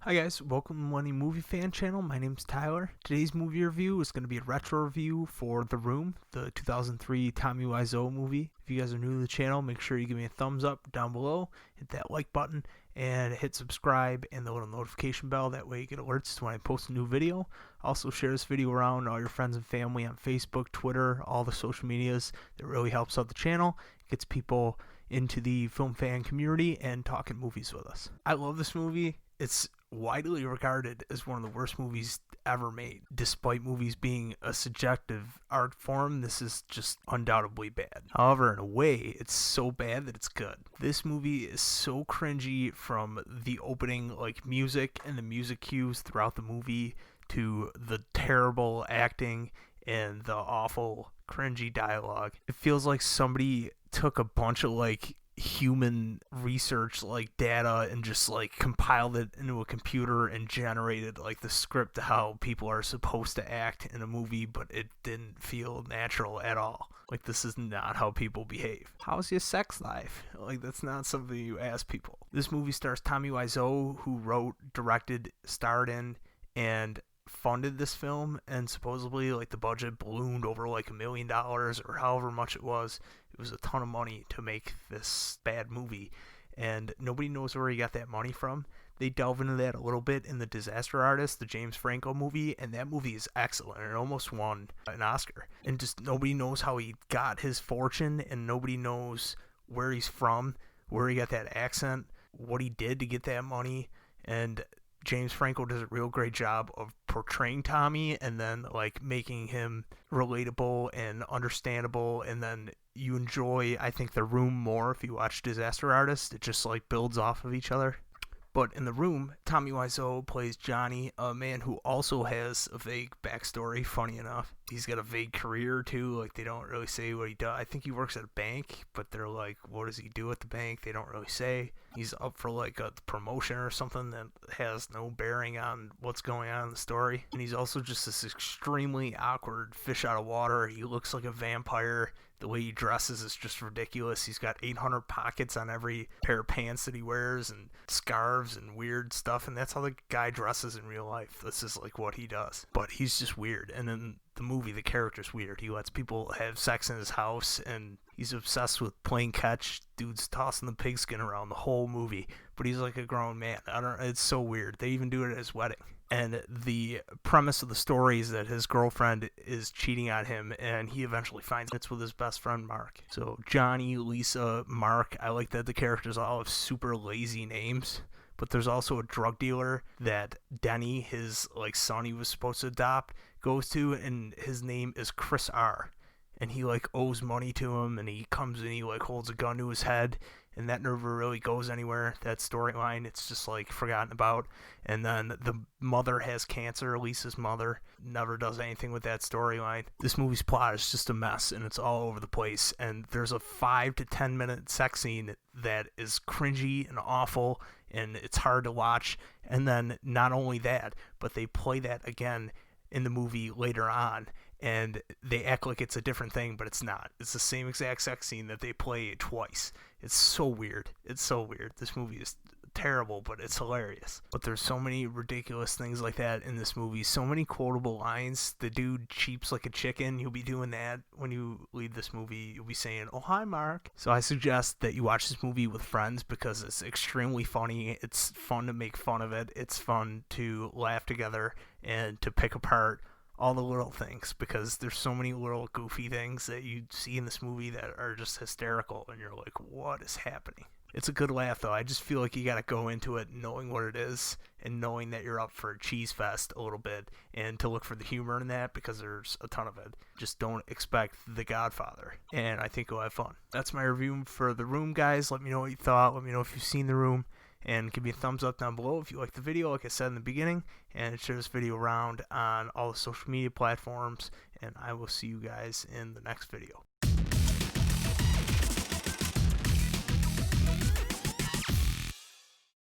Hi guys, welcome to Millennial Movie Fan Channel. My name's Tyler. Today's movie review is going to be a retro review for The Room, the 2003 Tommy Wiseau movie. If you guys are new to the channel, make sure you give me a thumbs up down below, hit that like button, and hit subscribe and the little notification bell. That way you get alerts when I post a new video. Also share this video around all your friends and family on Facebook, Twitter, all the social medias. That really helps out the channel. It gets people into the film fan community and talking movies with us. I love this movie. It's widely regarded as one of the worst movies ever made. Despite movies being a subjective art form, this is just undoubtedly bad. However, in a way, it's so bad that it's good. This movie is so cringy, from the opening music and the music cues throughout the movie to the terrible acting and the awful cringy dialogue. It feels like somebody took a bunch of human research data and just compiled it into a computer and generated the script to how people are supposed to act in a movie, but it didn't feel natural at all. This is not how people behave. How's your sex life? That's not something you ask people. This movie stars Tommy Wiseau, who wrote, directed, starred in, and funded this film, and supposedly the budget ballooned over $1 million or however much it was. It was a ton of money to make this bad movie, and nobody knows where he got that money from. They delve into that a little bit in The Disaster Artist, the James Franco movie, and that movie is excellent. It almost won an Oscar, and just nobody knows how he got his fortune, and nobody knows where he's from, where he got that accent, what he did to get that money. And James Franco does a real great job of portraying Tommy and then making him relatable and understandable, and then you enjoy, I think, The Room more if you watch Disaster Artist. It just builds off of each other. But in The Room, Tommy Wiseau plays Johnny, a man who also has a vague backstory, funny enough. He's got a vague career, too. They don't really say what he does. I think he works at a bank, but they're what does he do at the bank? They don't really say. He's up for, a promotion or something that has no bearing on what's going on in the story. And he's also just this extremely awkward fish out of water. He looks like a vampire. The way he dresses is just ridiculous. He's got 800 pockets on every pair of pants that he wears, and scarves and weird stuff, and that's how the guy dresses in real life. This is what he does. But he's just weird. And in the movie, the character's weird. He lets people have sex in his house, and he's obsessed with playing catch. Dude's tossing the pigskin around the whole movie, but he's like a grown man. It's so weird. They even do it at his wedding. And the premise of the story is that his girlfriend is cheating on him, and he eventually finds it's with his best friend, Mark. So Johnny, Lisa, Mark, I like that the characters all have super lazy names. But there's also a drug dealer that Denny, his son he was supposed to adopt, goes to, and his name is Chris R. And he owes money to him, and he comes and he holds a gun to his head, and that never really goes anywhere. That storyline, it's just forgotten about. And then the mother has cancer, Lisa's mother, never does anything with that storyline. This movie's plot is just a mess, and it's all over the place. And there's a 5 to 10 minute sex scene that is cringy and awful, and it's hard to watch. And then not only that, but they play that again in the movie later on, and they act like it's a different thing, but it's not. It's the same exact sex scene that they play twice. It's so weird. It's so weird. This movie is terrible, but it's hilarious. But there's so many ridiculous things like that in this movie. So many quotable lines. The dude cheeps like a chicken. You'll be doing that when you leave this movie. You'll be saying, "Oh, hi, Mark." So I suggest that you watch this movie with friends because it's extremely funny. It's fun to make fun of it. It's fun to laugh together and to pick apart all the little things, because there's so many little goofy things that you see in this movie that are just hysterical, and you're like, what is happening? It's a good laugh, though. I just feel like you gotta go into it knowing what it is and knowing that you're up for a cheese fest a little bit, and to look for the humor in that, because there's a ton of it. Just don't expect The Godfather, and I think you'll have fun. That's my review for The Room, guys. Let me know what you thought. Let me know if you've seen The Room, and give me a thumbs up down below if you like the video, like I said in the beginning, and share this video around on all the social media platforms, and I will see you guys in the next video.